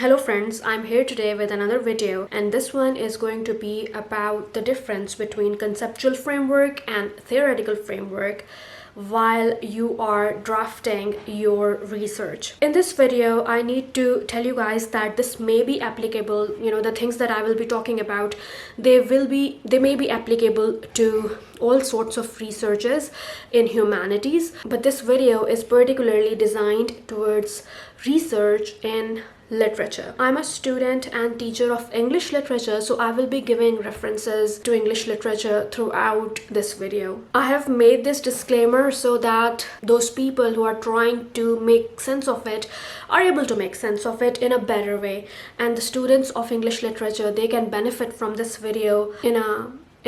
Hello friends, I'm here today with another video, and this one is going to be about the difference between conceptual framework and theoretical framework while you are drafting your research. In this video, I need to tell you guys that this may be applicable, the things that I will be talking about, they may be applicable to all sorts of researches in humanities, but this video is particularly designed towards research in literature. I'm a student and teacher of English literature, so I will be giving references to English literature throughout this video. I have made this disclaimer so that those people who are trying to make sense of it are able to make sense of it in a better way, and the students of English literature, they can benefit from this video in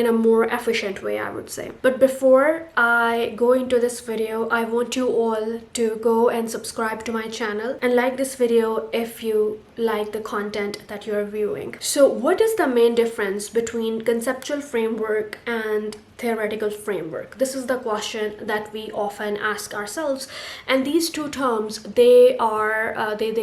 a more efficient way, I would say. But before I go into this video, I want you all to go and subscribe to my channel and like this video if you like the content that you're viewing. So what is the main difference between conceptual framework and theoretical framework? This is the question that we often ask ourselves, and these two terms, they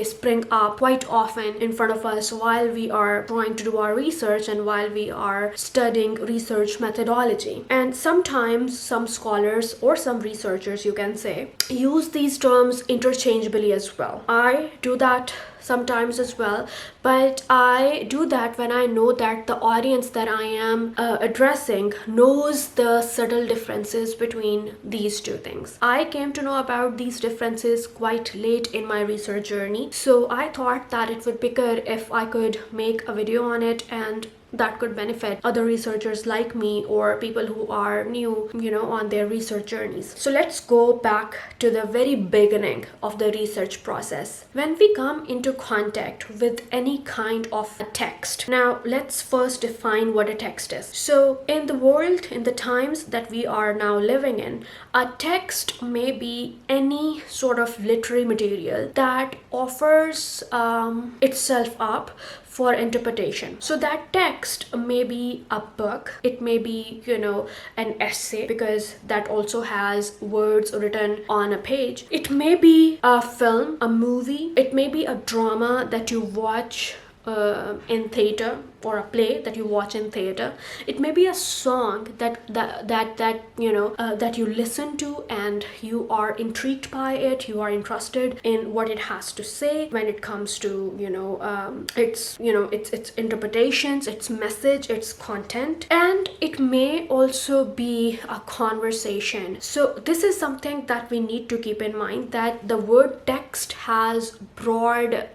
spring up quite often in front of us while we are trying to do our research and while we are studying research methodology. And sometimes some scholars or some researchers, you can say, use these terms interchangeably as well. I do that sometimes as well, but I do that when I know that the audience that I am addressing knows the subtle differences between these two things. I came to know about these differences quite late in my research journey, so I thought that it would be good if I could make a video on it, and that could benefit other researchers like me or people who are new, on their research journeys. So let's go back to the very beginning of the research process. When we come into contact with any kind of a text, now let's first define what a text is. So in the world, in the times that we are now living in, a text may be any sort of literary material that offers itself up for interpretation. So that text may be a book, it may be, an essay, because that also has words written on a page. It may be a film, a movie, it may be a drama that you watch in theater, or a play that you watch in theater. It may be a song that you listen to and you are intrigued by it, you are interested in what it has to say when it comes to its interpretations, its message, its content. And it may also be a conversation. So this is something that we need to keep in mind, that the word text has broad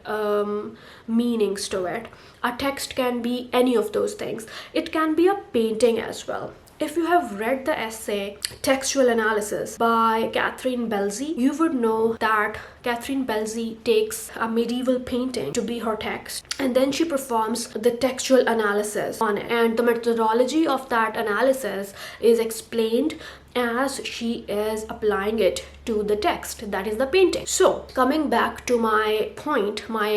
meanings to it. A text can be any of those things. It can be a painting as well. If you have read the essay Textual Analysis by Catherine Belzy, you would know that Catherine Belzy takes a medieval painting to be her text, and then she performs the textual analysis on it. And the methodology of that analysis is explained as she is applying it to the text, that is the painting. So coming back to my point, my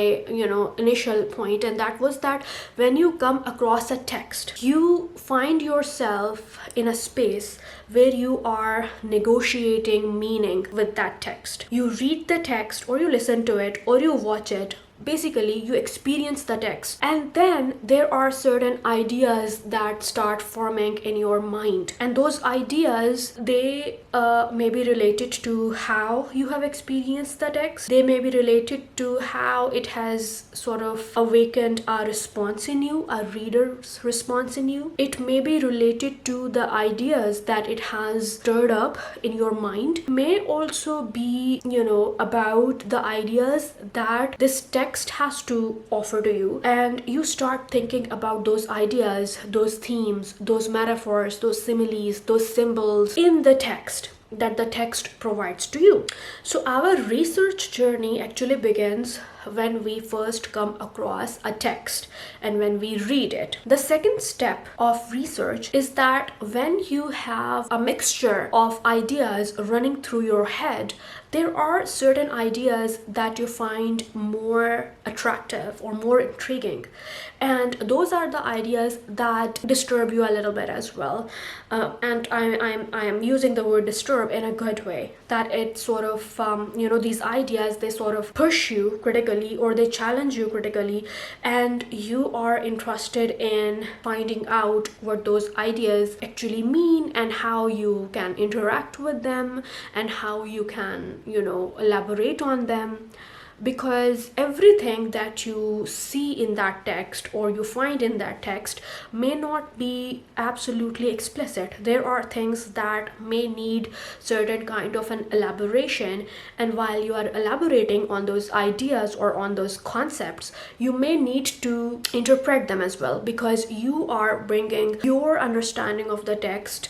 initial point, and that was that when you come across a text, you find yourself in a space where you are negotiating meaning with that text. You read the text, or you listen to it, or you watch it. Basically, you experience the text, and then there are certain ideas that start forming in your mind, and those ideas, they may be related to how you have experienced the text. They may be related to how it has sort of awakened a response in you, a reader's response in you. It may be related to the ideas that it has stirred up in your mind. It may also be, about the ideas that this text has to offer to you, and you start thinking about those ideas, those themes, those metaphors, those similes, those symbols in the text that the text provides to you. So our research journey actually begins when we first come across a text and when we read it. The second step of research is that when you have a mixture of ideas running through your head, there are certain ideas that you find more attractive or more intriguing, and those are the ideas that disturb you a little bit as well. And I am using the word disturb in a good way, that it sort of these ideas, they sort of push you critically critically, or they challenge you critically, and you are interested in finding out what those ideas actually mean and how you can interact with them and how you can, elaborate on them. Because everything that you see in that text or you find in that text may not be absolutely explicit. There are things that may need certain kind of an elaboration, and while you are elaborating on those ideas or on those concepts, you may need to interpret them as well, because you are bringing your understanding of the text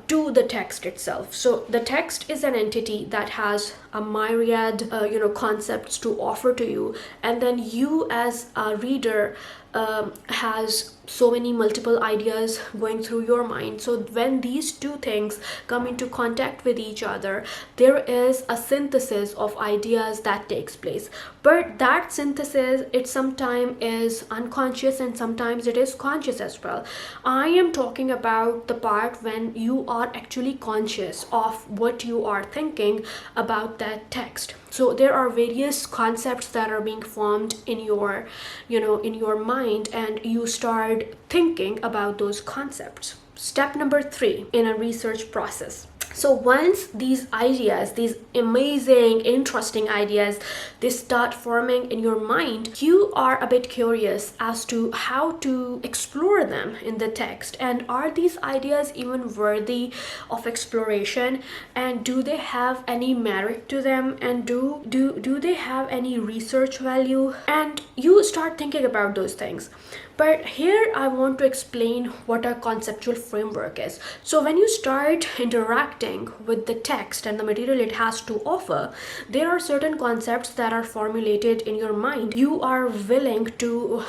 to the text itself. So the text is an entity that has a myriad, concepts to offer to you, and then you as a reader has so many multiple ideas going through your mind. So when these two things come into contact with each other, there is a synthesis of ideas that takes place. But that synthesis, it sometimes is unconscious and sometimes it is conscious as well. I am talking about the part when you are actually conscious of what you are thinking about that text. So there are various concepts that are being formed in your mind, and you start thinking about those concepts. Step number 3 in a research process. So once these ideas, these amazing, interesting ideas, they start forming in your mind, you are a bit curious as to how to explore them in the text. And are these ideas even worthy of exploration? And do they have any merit to them? And do they have any research value? And you start thinking about those things. But here I want to explain what a conceptual framework is. So when you start interacting with the text and the material it has to offer, there are certain concepts that are formulated in your mind. You are willing to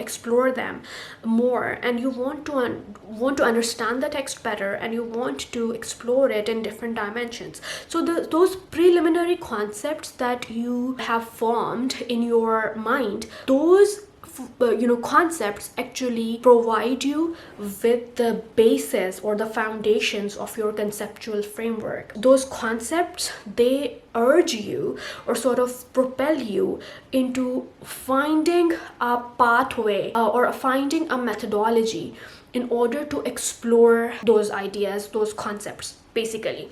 explore them more, and you want to understand the text better, and you want to explore it in different dimensions. So those preliminary concepts that you have formed in your mind, those concepts actually provide you with the basis or the foundations of your conceptual framework. Those concepts, they urge you or sort of propel you into finding a pathway or finding a methodology in order to explore those ideas, those concepts, basically.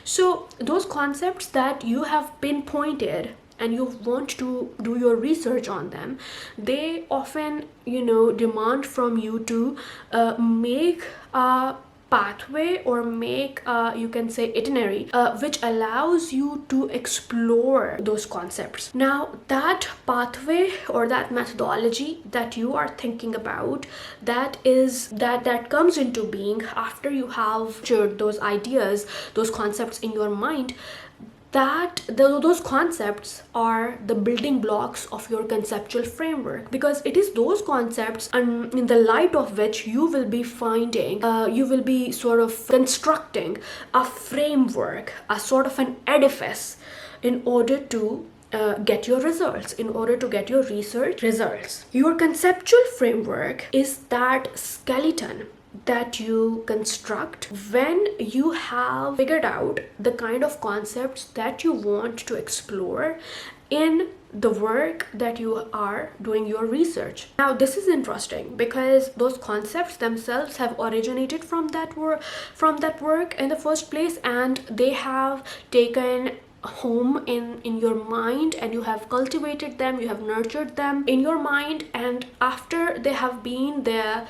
So those concepts that you have pinpointed and you want to do your research on them, they often demand from you to make a pathway or make you can say itinerary which allows you to explore those concepts. Now that pathway or that methodology that you are thinking about, that comes into being after you have shared those ideas, those concepts in your mind. Those concepts are the building blocks of your conceptual framework, because it is those concepts and in the light of which you will be finding, you will be sort of constructing a framework, a sort of an edifice in order to get your results, in order to get your research results. Your conceptual framework is that skeleton that you construct when you have figured out the kind of concepts that you want to explore in the work that you are doing your research. Now this is interesting because those concepts themselves have originated from that work in the first place, and they have taken home in your mind, and you have cultivated them, you have nurtured them in your mind, and after they have been there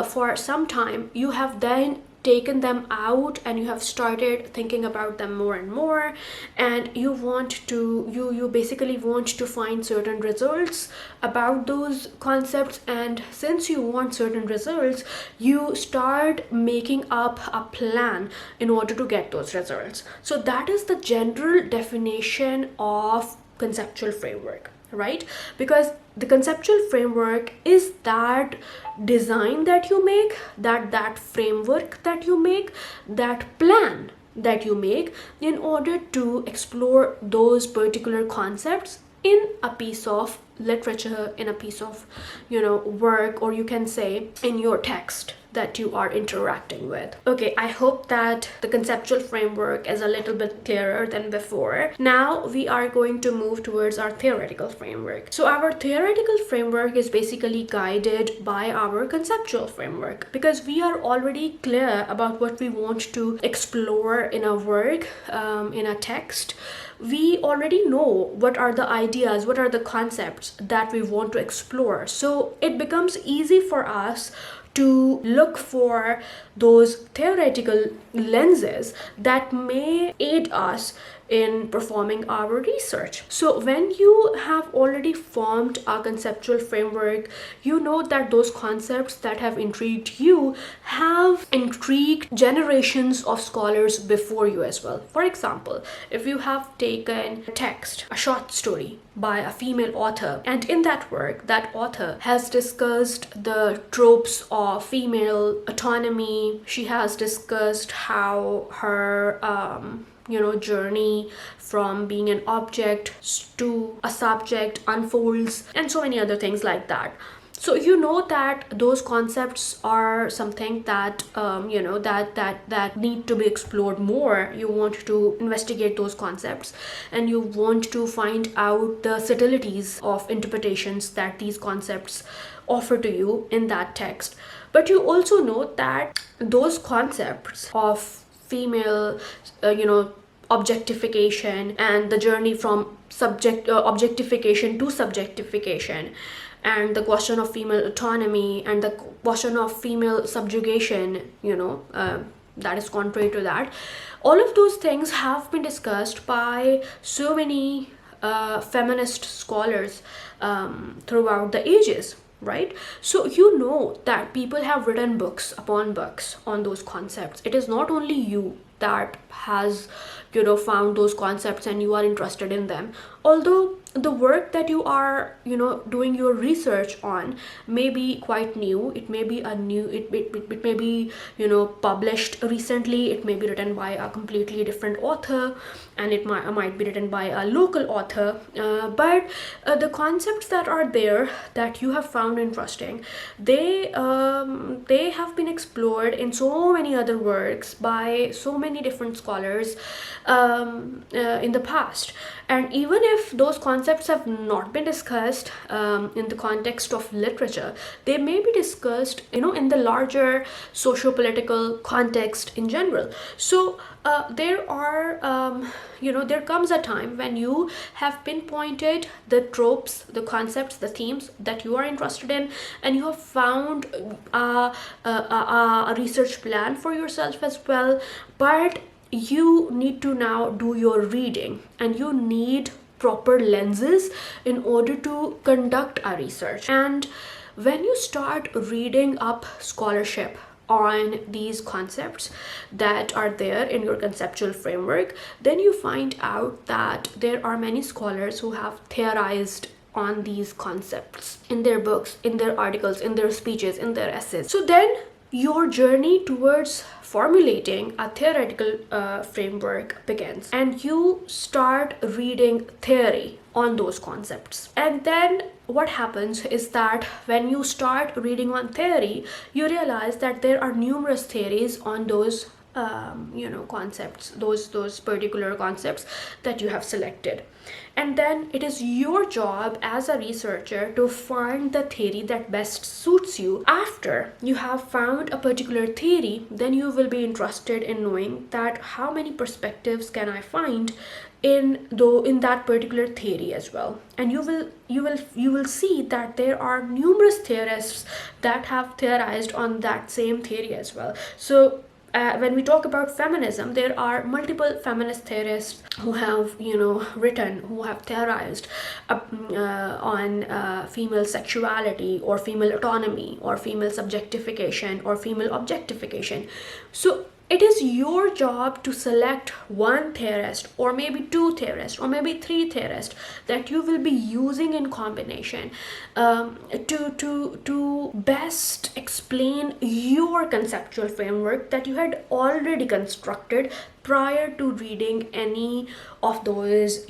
for some time, you have then taken them out and you have started thinking about them more and more, and you basically want to find certain results about those concepts. And since you want certain results, you start making up a plan in order to get those results. So that is the general definition of conceptual framework, right? Because the conceptual framework is that design that you make, that framework that you make, that plan that you make in order to explore those particular concepts in a piece of literature in a piece of, work, or you can say in your text that you are interacting with. Okay, I hope that the conceptual framework is a little bit clearer than before. Now we are going to move towards our theoretical framework. So our theoretical framework is basically guided by our conceptual framework, because we are already clear about what we want to explore in a work, in a text. We already know what are the ideas, what are the concepts that we want to explore. So it becomes easy for us to look for those theoretical lenses that may aid us in performing our research. So when you have already formed a conceptual framework, you know that those concepts that have intrigued you have intrigued generations of scholars before you as well. For example, if you have taken a text, a short story by a female author, and in that work, that author has discussed the tropes of female autonomy. She has discussed how her journey from being an object to a subject unfolds, and so many other things like that. So you know that those concepts are something that that need to be explored more. You want to investigate those concepts, and you want to find out the subtleties of interpretations that these concepts offer to you in that text. But you also know that those concepts of female objectification, and the journey from objectification to subjectification, and the question of female autonomy, and the question of female subjugation, that is contrary to that. All of those things have been discussed by so many feminist scholars throughout the ages, right? So you know that people have written books upon books on those concepts. It is not only you that has found those concepts and you are interested in them. Although the work that you are doing your research on may be quite new, it may be it may be published recently, it may be written by a completely different author, and it might be written by a local author, but the concepts that are there that you have found interesting, they have been explored in so many other works by so many different scholars in the past. And even if those concepts have not been discussed in the context of literature, they may be discussed in the larger socio-political context in general. So there comes a time when you have pinpointed the tropes, the concepts, the themes that you are interested in, and you have found a research plan for yourself as well. But you need to now do your reading, and you need proper lenses in order to conduct a research. And when you start reading up scholarship on these concepts that are there in your conceptual framework, then you find out that there are many scholars who have theorized on these concepts in their books, in their articles, in their speeches, in their essays. So then your journey towards formulating a theoretical framework begins, and you start reading theory on those concepts. And then what happens is that when you start reading on theory, you realize that there are numerous theories on those concepts, those particular concepts that you have selected. And then it is your job as a researcher to find the theory that best suits you. After you have found a particular theory, then you will be interested in knowing that how many perspectives can I find in that particular theory as well. And you will see that there are numerous theorists that have theorized on that same theory as well. So when we talk about feminism, there are multiple feminist theorists who have written, who have theorized on female sexuality, or female autonomy, or female subjectification, or female objectification. So it is your job to select one theorist, or maybe two theorists, or maybe three theorists that you will be using in combination to best explain your conceptual framework that you had already constructed prior to reading any of those,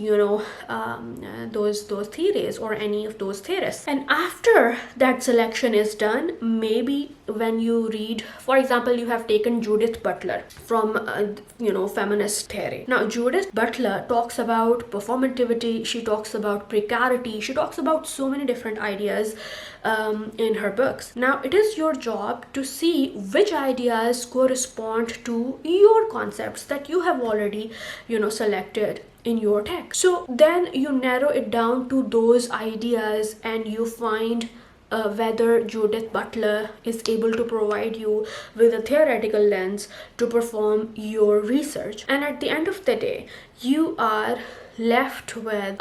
those theories or any of those theorists. And after that selection is done, maybe when you read, for example, you have taken Judith Butler from feminist theory. Now Judith Butler talks about performativity, she talks about precarity, she talks about so many different ideas in her books. Now it is your job to see which ideas correspond to your concepts that you have already selected in your text. So then you narrow it down to those ideas and you find whether Judith Butler is able to provide you with a theoretical lens to perform your research. And at the end of the day, you are left with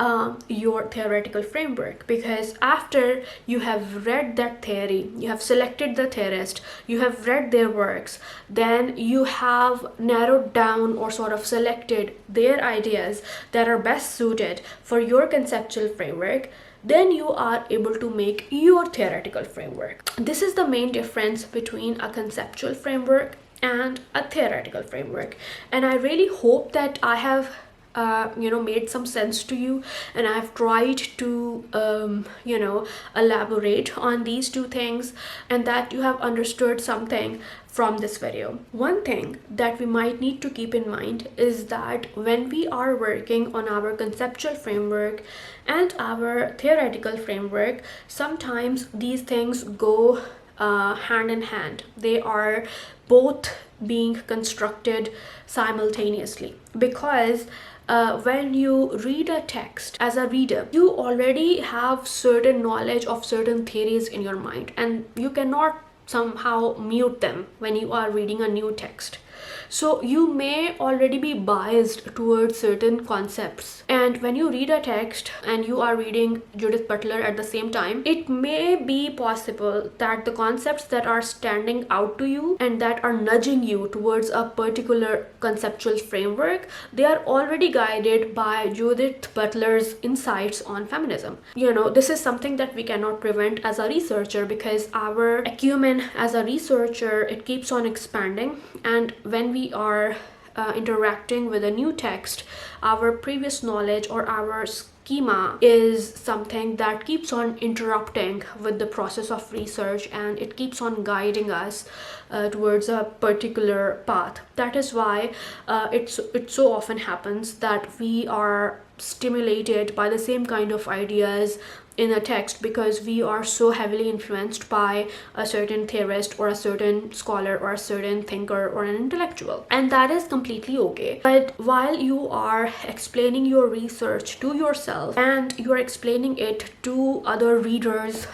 your theoretical framework, because after you have read that theory, you have selected the theorist, you have read their works, then you have narrowed down or sort of selected their ideas that are best suited for your conceptual framework. Then you are able to make your theoretical framework. This is the main difference between a conceptual framework and a theoretical framework. And I really hope that I have made some sense to you, and I've tried to elaborate on these two things, and that you have understood something from this video. One thing that we might need to keep in mind is that when we are working on our conceptual framework and our theoretical framework, sometimes these things go hand in hand. They are both being constructed simultaneously, because when you read a text as a reader, you already have certain knowledge of certain theories in your mind, and you cannot somehow mute them when you are reading a new text. So you may already be biased towards certain concepts, and when you read a text and you are reading Judith Butler at the same time, it may be possible that the concepts that are standing out to you and that are nudging you towards a particular conceptual framework, they are already guided by Judith Butler's insights on feminism. This is something that we cannot prevent as a researcher, because our acumen as a researcher, it keeps on expanding, and when we are interacting with a new text, our previous knowledge or our schema is something that keeps on interrupting with the process of research, and it keeps on guiding us towards a particular path. That is why it so often happens that we are stimulated by the same kind of ideas in a text, because we are so heavily influenced by a certain theorist or a certain scholar or a certain thinker or an intellectual, and that is completely okay. But while you are explaining your research to yourself and you are explaining it to other readers,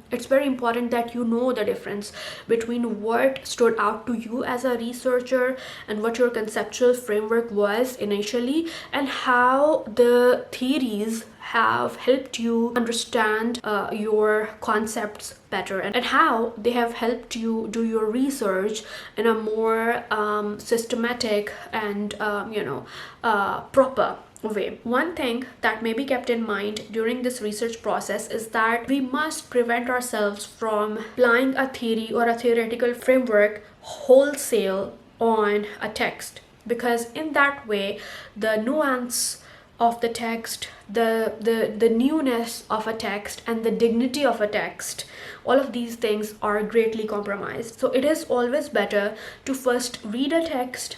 it's very important that you know the difference between what stood out to you as a researcher and what your conceptual framework was initially, and how the theories have helped you understand your concepts better, and how they have helped you do your research in a more systematic and proper way. One thing that may be kept in mind during this research process is that we must prevent ourselves from applying a theory or a theoretical framework wholesale on a text, because in that way the nuance of the text, the newness of a text, and the dignity of a text, all of these things are greatly compromised. So it is always better to first read a text,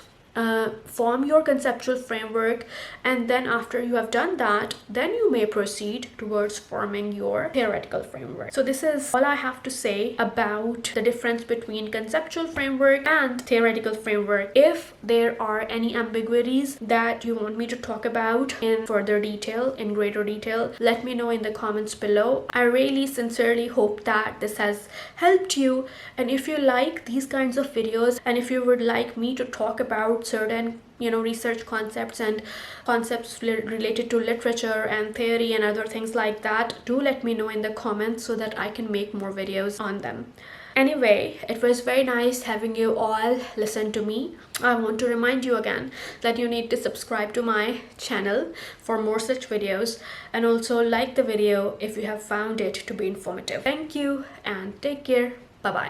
form your conceptual framework, and then after you have done that, then you may proceed towards forming your theoretical framework. So this is all I have to say about the difference between conceptual framework and theoretical framework. If there are any ambiguities that you want me to talk about in further detail, in greater detail, let me know in the comments below. I really sincerely hope that this has helped you, and if you like these kinds of videos, and if you would like me to talk about certain research concepts and concepts related to literature and theory and other things like that, do let me know in the comments so that I can make more videos on them. Anyway, it was very nice having you all listen to me. I want to remind you again that you need to subscribe to my channel for more such videos, and also like the video if you have found it to be informative. Thank you and take care. Bye bye.